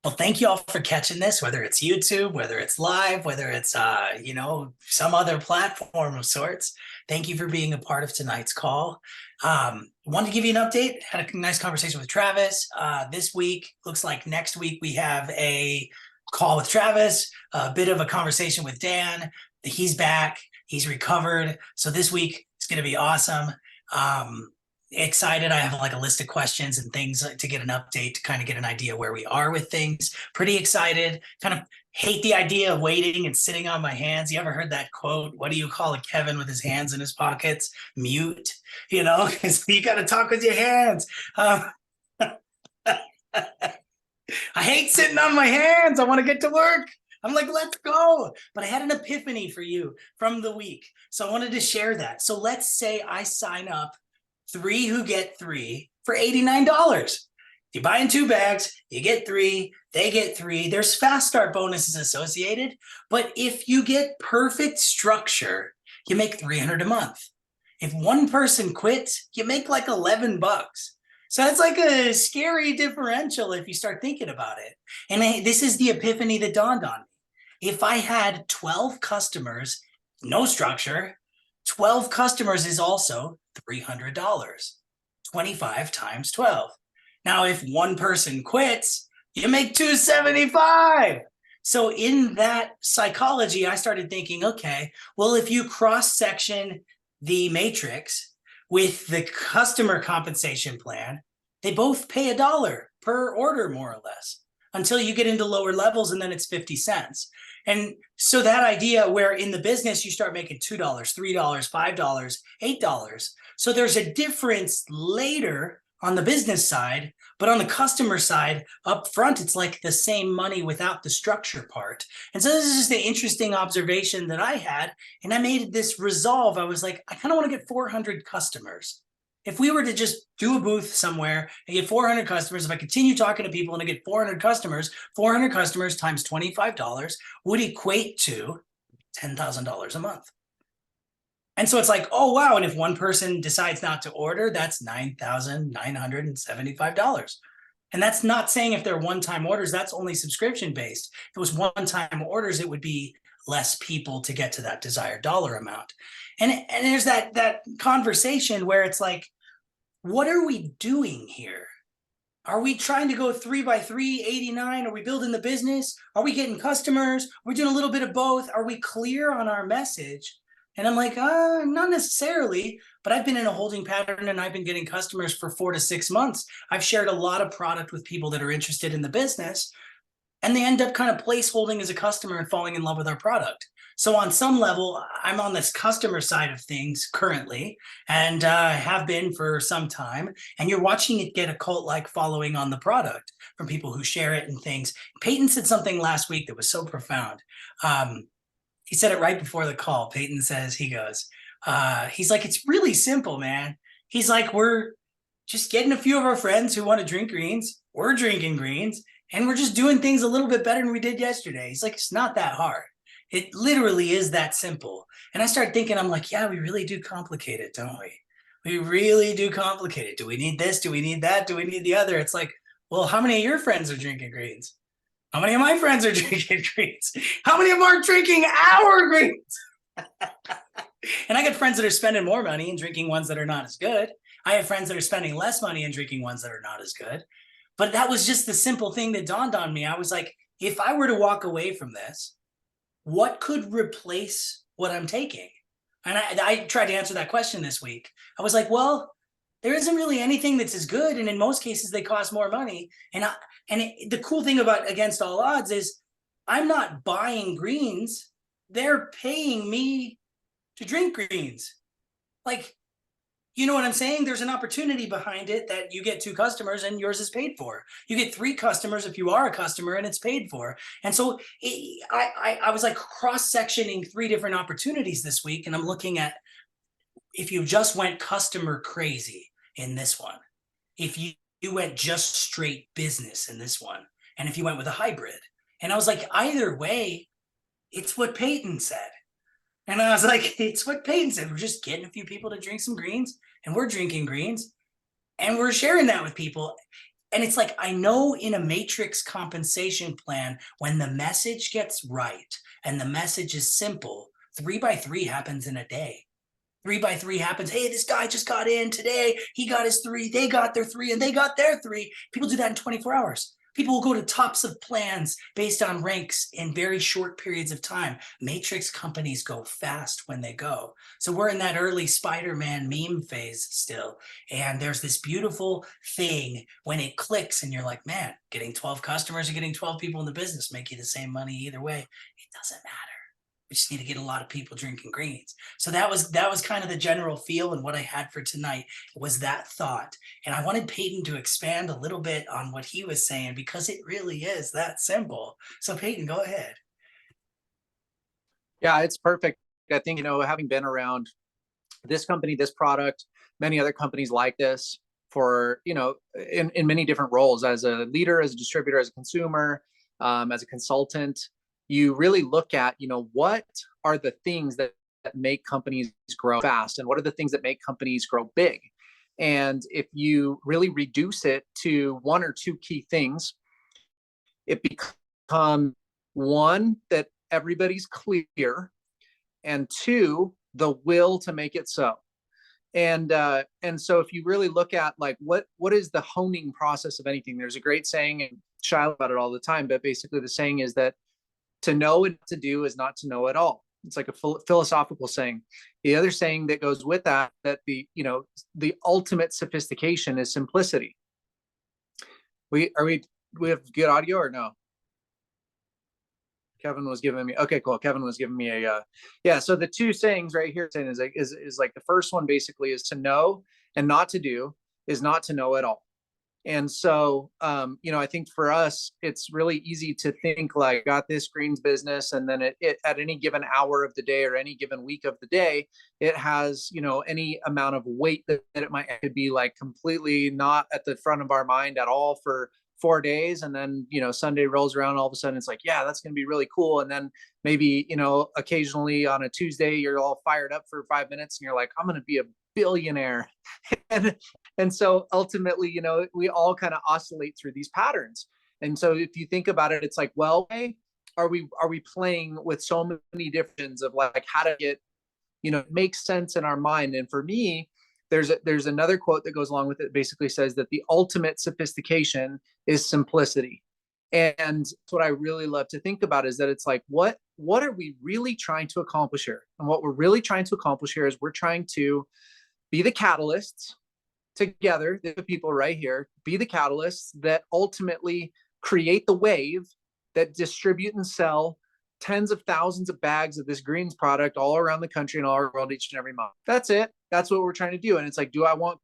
Well, thank you all for catching this, whether it's YouTube, whether it's live, whether it's some other platform of sorts. Thank you for being a part of tonight's call. Wanted to give you an update. Had a nice conversation with Travis. This week, looks like next week we have a call with Travis, a bit of a conversation with Dan. He's back, he's recovered. So this week it's gonna be awesome. Excited. I have like a list of questions and things to get an update, to kind of get an idea where we are with things. Pretty excited. Kind of hate the idea of waiting and sitting on my hands. You ever heard that quote? What do you call a Kevin with his hands in his pockets? Mute, because you got to talk with your hands. I hate sitting on my hands. I want to get to work. I'm like, let's go. But I had an epiphany for you from the week. So I wanted to share that. So let's say I sign up 3 who get 3 for $89. If you buy in 2 bags, you get 3, they get 3. There's fast start bonuses associated. But if you get perfect structure, you make $300 a month. If one person quits, you make like $11. So that's like a scary differential if you start thinking about it. And this is the epiphany that dawned on me. If I had 12 customers, no structure, 12 customers is also $300. 25 times 12. Now, if one person quits, you make $275. So in that psychology, I started thinking, okay, well, if you cross-section the matrix with the customer compensation plan, they both pay $1 per order, more or less, until you get into lower levels, and then it's 50 cents. And so that idea where in the business you start making $2, $3, $5, $8. So there's a difference later on the business side, but on the customer side, up front, it's like the same money without the structure part. And so this is just the interesting observation that I had. And I made this resolve. I was like, I kind of want to get 400 customers. If we were to just do a booth somewhere and get 400 customers, if I continue talking to people and I get 400 customers times $25 would equate to $10,000 a month. And so it's like, oh, wow. And if one person decides not to order, that's $9,975. And that's not saying if they're one-time orders, that's only subscription-based. If it was one-time orders, it would be less people to get to that desired dollar amount. And there's that conversation where it's like, what are we doing here? Are we trying to go 3 by 3, 89? Are we building the business? Are we getting customers? Are we doing a little bit of both? Are we clear on our message? And I'm like, not necessarily, but I've been in a holding pattern and I've been getting customers for 4 to 6 months. I've shared a lot of product with people that are interested in the business, and they end up kind of placeholding as a customer and falling in love with our product. So on some level, I'm on this customer side of things currently, and have been for some time. And you're watching it get a cult-like following on the product from people who share it and things. Peyton said something last week that was so profound. He said it right before the call. Peyton says, he's like, it's really simple, man. He's like, we're just getting a few of our friends who want to drink greens. We're drinking greens, and we're just doing things a little bit better than we did yesterday. He's like, it's not that hard. It literally is that simple. And I start thinking, I'm like, yeah, we really do complicate it, don't we? We really do complicate it. Do we need this? Do we need that? Do we need the other? It's like, well, how many of your friends are drinking greens? How many of my friends are drinking greens? How many of them are drinking our greens? And I got friends that are spending more money and drinking ones that are not as good. I have friends that are spending less money and drinking ones that are not as good. But that was just the simple thing that dawned on me. I was like, if I were to walk away from this, what could replace what I'm taking? And I tried to answer that question this week. I was like, well, there isn't really anything that's as good. And in most cases, they cost more money. The cool thing about Against All Odds is I'm not buying greens. They're paying me to drink greens. Like, you know what I'm saying? There's an opportunity behind it that you get 2 customers and yours is paid for. You get 3 customers if you are a customer and it's paid for. And so I was like cross-sectioning 3 different opportunities this week. And I'm looking at, if you just went customer crazy in this one, if you went just straight business in this one, and if you went with a hybrid. And I was like, either way, it's what Peyton said. And I was like, it's what Peyton said. We're just getting a few people to drink some greens, and we're drinking greens, and we're sharing that with people. And it's like, I know in a matrix compensation plan, when the message gets right and the message is simple, 3x3 happens in a day. 3x3 happens. Hey, this guy just got in today. He got his 3. They got their 3, and they got their 3. People do that in 24 hours. People will go to tops of plans based on ranks in very short periods of time. Matrix companies go fast when they go. So we're in that early Spider-Man meme phase still. And there's this beautiful thing when it clicks and you're like, man, getting 12 customers or getting 12 people in the business make you the same money either way. It doesn't matter. We just need to get a lot of people drinking greens. So that was kind of the general feel, and what I had for tonight was that thought. And I wanted Peyton to expand a little bit on what he was saying, because it really is that simple. So Peyton, go ahead. Yeah, it's perfect. I think, having been around this company, this product, many other companies like this for, in many different roles, as a leader, as a distributor, as a consumer, as a consultant, you really look at, what are the things that make companies grow fast, and what are the things that make companies grow big. And if you really reduce it to one or two key things, it becomes one, that everybody's clear, and two, the will to make it so. And so if you really look at like what is the honing process of anything, there's a great saying, and shy about it all the time, but basically the saying is that to know and to do is not to know at all. It's like a philosophical saying. The other saying that goes with that the ultimate sophistication is simplicity. We have good audio or no? Kevin was giving me, okay, cool. Kevin was giving me yeah. So the two sayings right here is like the first one basically is to know, and not to do is not to know at all. And so, I think for us, it's really easy to think like, got this greens business, and then it at any given hour of the day or any given week of the day, it has, any amount of weight that it could be like completely not at the front of our mind at all for 4 days. And then, Sunday rolls around, all of a sudden it's like, yeah, that's going to be really cool. And then maybe, occasionally on a Tuesday, you're all fired up for 5 minutes and you're like, I'm going to be a billionaire. and so ultimately, we all kind of oscillate through these patterns. And so if you think about it, it's like, well, are we playing with so many different of like how to get, make sense in our mind. And for me, there's another quote that goes along with it, basically says that the ultimate sophistication is simplicity. And what I really love to think about is that it's like, what are we really trying to accomplish here? And what we're really trying to accomplish here is we're trying to be the catalysts together, the people right here, be the catalysts that ultimately create the wave that distribute and sell tens of thousands of bags of this greens product all around the country and all around the world each and every month. That's it. That's what we're trying to do. And it's like, do I want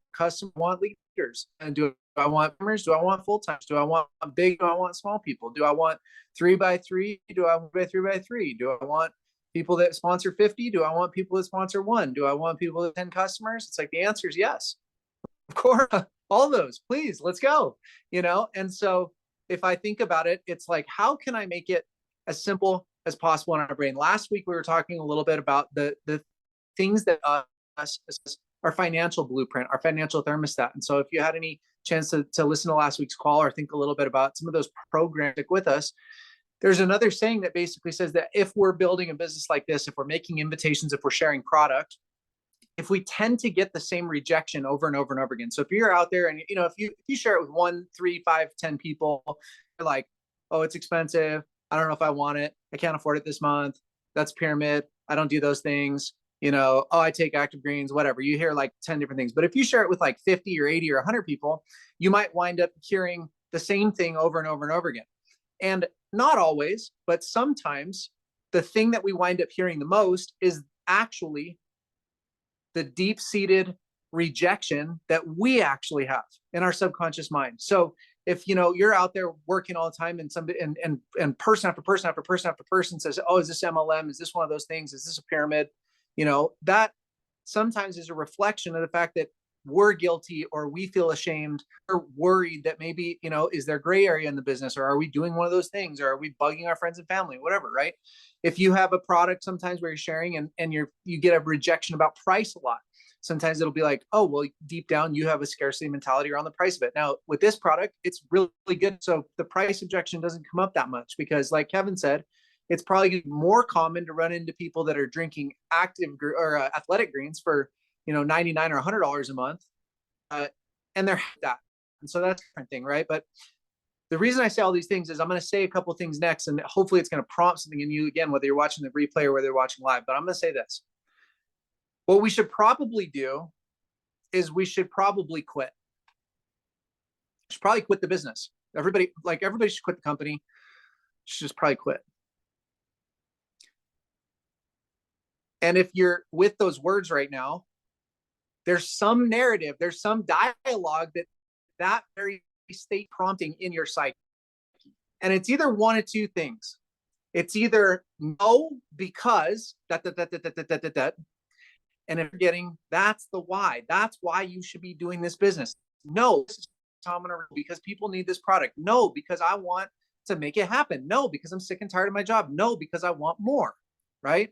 want leaders? And do I want members? Do I want full-timers? Do I want big? Do I want small people? Do I want 3x3? Do I want 3x3? Do I want people that sponsor 50? Do I want people that sponsor 1? Do I want people that 10 customers? It's like, the answer is yes. Of course, all those, please, let's go. And so if I think about it, it's like, how can I make it as simple as possible in our brain? Last week, we were talking a little bit about the things that our financial blueprint, our financial thermostat. And so if you had any chance to listen to last week's call or think a little bit about some of those programs, stick with us. There's another saying that basically says that if we're building a business like this, if we're making invitations, if we're sharing product, if we tend to get the same rejection over and over and over again. So if you're out there and, if you share it with 1, 3, 5, 10 people, you're like, oh, it's expensive. I don't know if I want it. I can't afford it this month. That's pyramid. I don't do those things. Oh, I take active greens, whatever. You hear like 10 different things. But if you share it with like 50 or 80 or 100 people, you might wind up hearing the same thing over and over and over again. And not always, but sometimes the thing that we wind up hearing the most is actually the deep-seated rejection that we actually have in our subconscious mind. So if you're out there working all the time and somebody and person after person after person after person says, oh, is this MLM? Is this one of those things? Is this a pyramid? That sometimes is a reflection of the fact that we're guilty, or we feel ashamed or worried that maybe, is there gray area in the business, or are we doing one of those things, or are we bugging our friends and family, whatever, right? If you have a product sometimes where you're sharing and you get a rejection about price a lot. Sometimes it'll be like, oh, well, deep down, you have a scarcity mentality around the price of it. Now, with this product, it's really good. So the price objection doesn't come up that much because, like Kevin said, it's probably more common to run into people that are drinking active or athletic greens for, $99 or $100 a month. And they're that. And so that's a different thing, right? But the reason I say all these things is I'm going to say a couple of things next, and hopefully it's going to prompt something in you again, whether you're watching the replay or whether you're watching live. But I'm going to say this. What we should probably do is we should probably quit. We should probably quit the business. Everybody should quit the company. Should just probably quit. And if you're with those words right now, there's some narrative, there's some dialogue that very state prompting in your psyche. And it's either one of two things. It's either no, because that. And if you're getting, that's the why. That's why you should be doing this business. No, this is how I'm gonna, because people need this product. No, because I want to make it happen. No, because I'm sick and tired of my job. No, because I want more, right?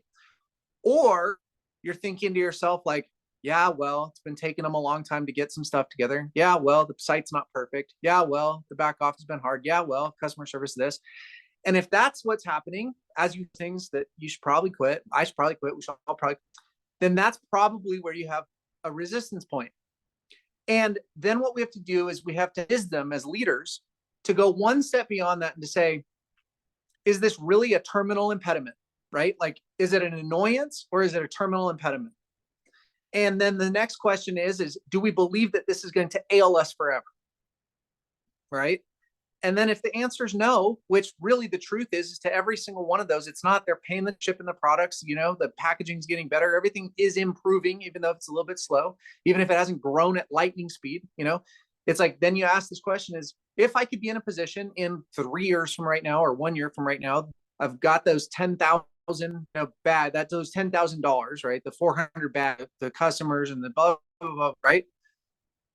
Or you're thinking to yourself like, yeah, well, it's been taking them a long time to get some stuff together. Yeah, well, the site's not perfect. Yeah, well, the back office has been hard. Yeah, well, customer service this. And if that's what's happening, as you things that you should probably quit, I should probably quit, we should all probably, then that's probably where you have a resistance point. And then what we have to do is we have to wisdom as leaders to go one step beyond that and to say, is this really a terminal impediment, right? Like, is it an annoyance or is it a terminal impediment? And then the next question is do we believe that this is going to ail us forever? Right? And then if the answer is no, which really the truth is to every single one of those, it's not, they're paying the ship in the products, the packaging is getting better. Everything is improving, even though it's a little bit slow, even if it hasn't grown at lightning speed, it's like, then you ask this question is, if I could be in a position in 3 years from right now, or 1 year from right now, I've got those 10,000 bad, that's those $10,000, right? The 400 bad, the customers and the blah, blah, blah, right?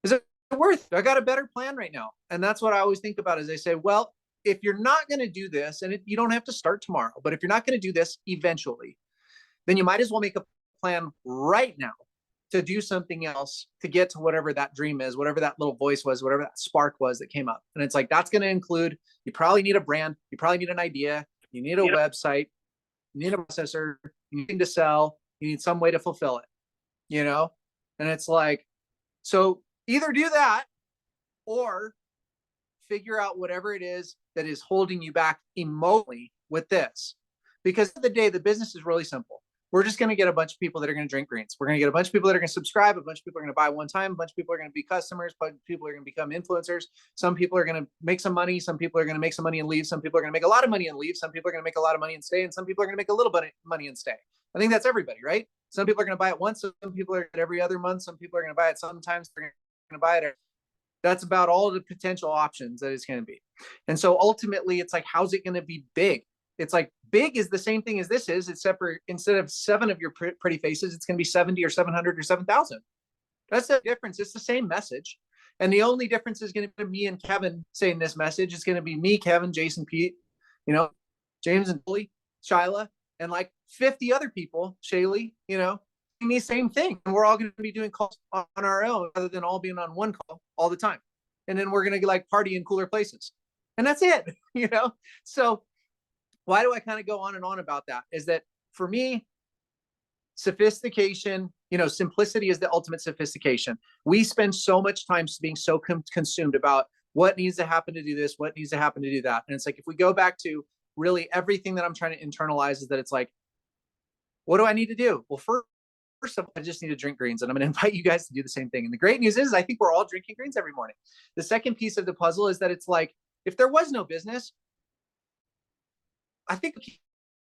Is it worth it? I got a better plan right now. And that's what I always think about is I say, well, if you're not going to do this, and you don't have to start tomorrow, but if you're not going to do this eventually, then you might as well make a plan right now to do something else to get to whatever that dream is, whatever that little voice was, whatever that spark was that came up. And it's like, that's going to include, you probably need a brand, you probably need an idea, you need a website, you need a processor, you need to sell, you need some way to fulfill it, And it's like, so either do that or figure out whatever it is that is holding you back emotionally with this. Because at the end of the day, the business is really simple. We're just going to get a bunch of people that are going to drink greens. We're going to get a bunch of people that are going to subscribe. A bunch of people are going to buy one time. A bunch of people are going to be customers. A bunch of people are going to become influencers. Some people are going to make some money. Some people are going to make some money and leave. Some people are going to make a lot of money and leave. Some people are going to make a lot of money and stay. And some people are going to make a little bit of money and stay. I think that's everybody, right? Some people are going to buy it once. Some people are every other month. Some people are going to buy it sometimes. They're going to buy it. That's about all the potential options that it's going to be. And so ultimately, it's like, how's it going to be big? It's like big is the same thing as this is, except for instead of 7 of your pretty faces, it's going to be 70 or 700 or 7,000. That's the difference. It's the same message. And the only difference is going to be me and Kevin saying this message. It's going to be me, Kevin, Jason, Pete, James and Billy, Shyla, and like 50 other people, Shaylee, doing the same thing. And we're all going to be doing calls on our own rather than all being on one call all the time. And then we're going to like party in cooler places. And that's it, So why do I kind of go on and on about that? Is that for me, sophistication, simplicity is the ultimate sophistication. We spend so much time being so consumed about what needs to happen to do this, what needs to happen to do that. And it's like, if we go back to really everything that I'm trying to internalize is that it's like, what do I need to do? Well, first of all, I just need to drink greens, and I'm going to invite you guys to do the same thing. And the great news is I think we're all drinking greens every morning. The second piece of the puzzle is that it's like, if there was no business, I think we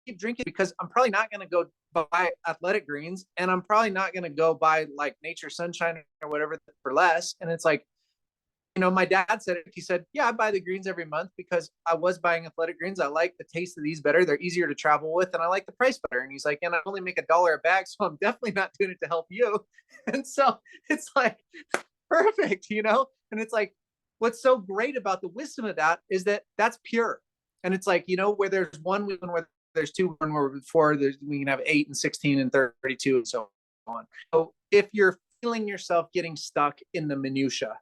keep drinking because I'm probably not going to go buy athletic greens, and I'm probably not going to go buy like Nature Sunshine or whatever for less. And it's like, my dad said it. He said, yeah, I buy the greens every month because I was buying athletic greens. I like the taste of these better. They're easier to travel with, and I like the price better. And he's like, and I only make $1 a bag, so I'm definitely not doing it to help you. And so it's like, perfect, And it's like, what's so great about the wisdom of that is that that's pure. And it's like, where there's one, where there's two, where 4, we can have 8 and 16 and 32 and so on. So if you're feeling yourself getting stuck in the minutia,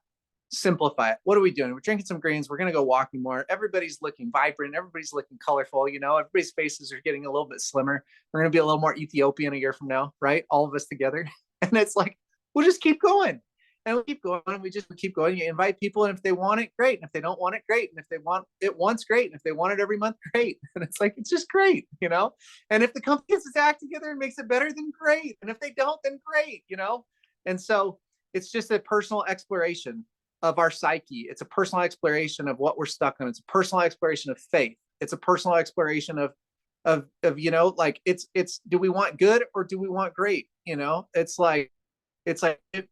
simplify it. What are we doing? We're drinking some greens. We're going to go walking more. Everybody's looking vibrant. Everybody's looking colorful. You know, everybody's faces are getting a little bit slimmer. We're going to be a little more Ethiopian a year from now, right? All of us together. And it's like, we'll just keep going. And we keep going, and we keep going. You invite people, and if they want it, great. And if they don't want it, great. And if they want it once, great. And if they want it every month, great. And it's like, it's just great, you know? And if the company gets its act together and makes it better, then great. And if they don't, then great, you know? And so it's just a personal exploration of our psyche. It's a personal exploration of what we're stuck on. It's a personal exploration of faith. It's a personal exploration of you know, like it's do we want good or do we want great? You know, it's like,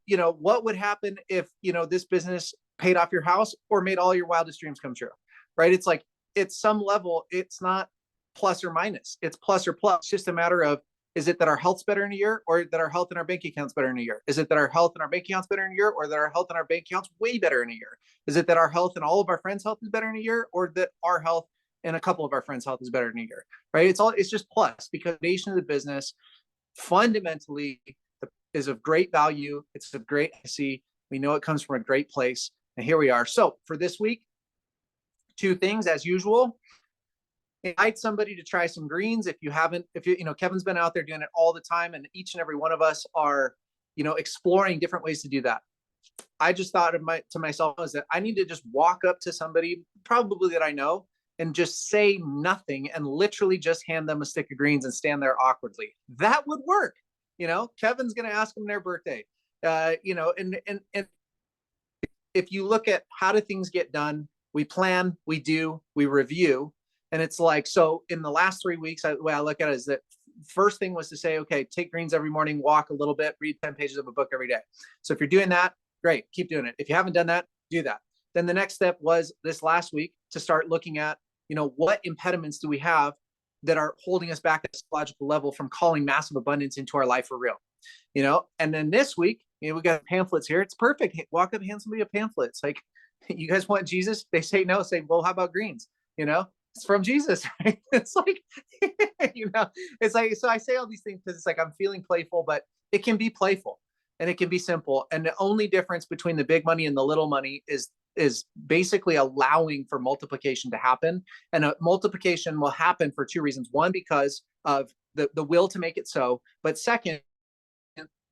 you know, what would happen if, you know, this business paid off your house or made all your wildest dreams come true, right? It's like, at some level, it's not plus or minus, it's plus or plus. It's just a matter of, is it that our health's better in a year, or that our health and our bank account's better in a year? Is it that our health and our bank account's better in a year, or that our health and our bank account's way better in a year? Is it that our health and all of our friends' health is better in a year, or that our health and a couple of our friends' health is better in a year, right? It's just plus, because the foundation of the business fundamentally is of great value. It's of great legacy. We know it comes from a great place. And here we are. So for this week, 2 things as usual. Invite somebody to try some greens. If you haven't, you know, Kevin's been out there doing it all the time, and each and every one of us are, you know, exploring different ways to do that. I just thought to myself is that I need to just walk up to somebody, probably that I know, and just say nothing and literally just hand them a stick of greens and stand there awkwardly. That would work. You know, Kevin's going to ask them their birthday. You know, and if you look at how do things get done, we plan, we do, we review. And it's like, so in the last 3 weeks, the way I look at it is that first thing was to say, okay, take greens every morning, walk a little bit, read 10 pages of a book every day. So if you're doing that, great, keep doing it. If you haven't done that, do that. Then the next step was this last week to start looking at, you know, what impediments do we have that are holding us back at a psychological level from calling massive abundance into our life for real, you know? And then this week, you know, we got pamphlets here. It's perfect. Walk up, hand somebody a pamphlet. It's like, you guys want Jesus? They say no. Say, well, how about greens? You know, it's from Jesus, right? It's like, you know, it's like, so I say all these things because it's like, I'm feeling playful, but it can be playful and it can be simple. And the only difference between the big money and the little money is basically allowing for multiplication to happen. And a multiplication will happen for 2 reasons. One, because of the will to make it so, but second,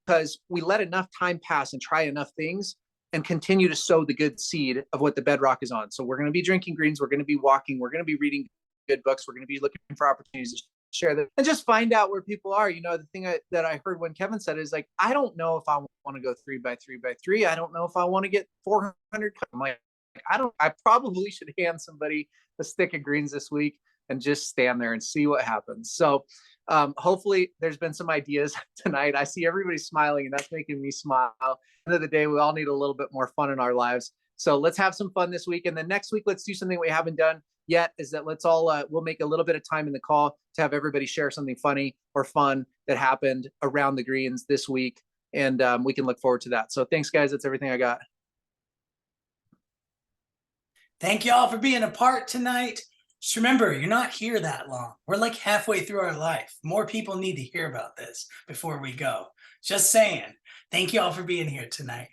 because we let enough time pass and try enough things and continue to sow the good seed of what the bedrock is on. So we're going to be drinking greens. We're going to be walking. We're going to be reading good books. We're going to be looking for opportunities to share them and just find out where people are. You know, the thing that I heard when Kevin said is like, I don't know if I want to go 3 by 3 by 3. I don't know if I want to get 400. I'm like, I probably should hand somebody a stick of greens this week and just stand there and see what happens. So hopefully there's been some ideas tonight. I see everybody smiling, and that's making me smile. At the end of the day, we all need a little bit more fun in our lives. So let's have some fun this week. And then next week, let's do something we haven't done yet, is that let's all, we'll make a little bit of time in the call to have everybody share something funny or fun that happened around the greens this week. And we can look forward to that. So thanks, guys. That's everything I got. Thank you all for being a part tonight. Just remember, you're not here that long. We're like halfway through our life. More people need to hear about this before we go. Just saying. Thank you all for being here tonight.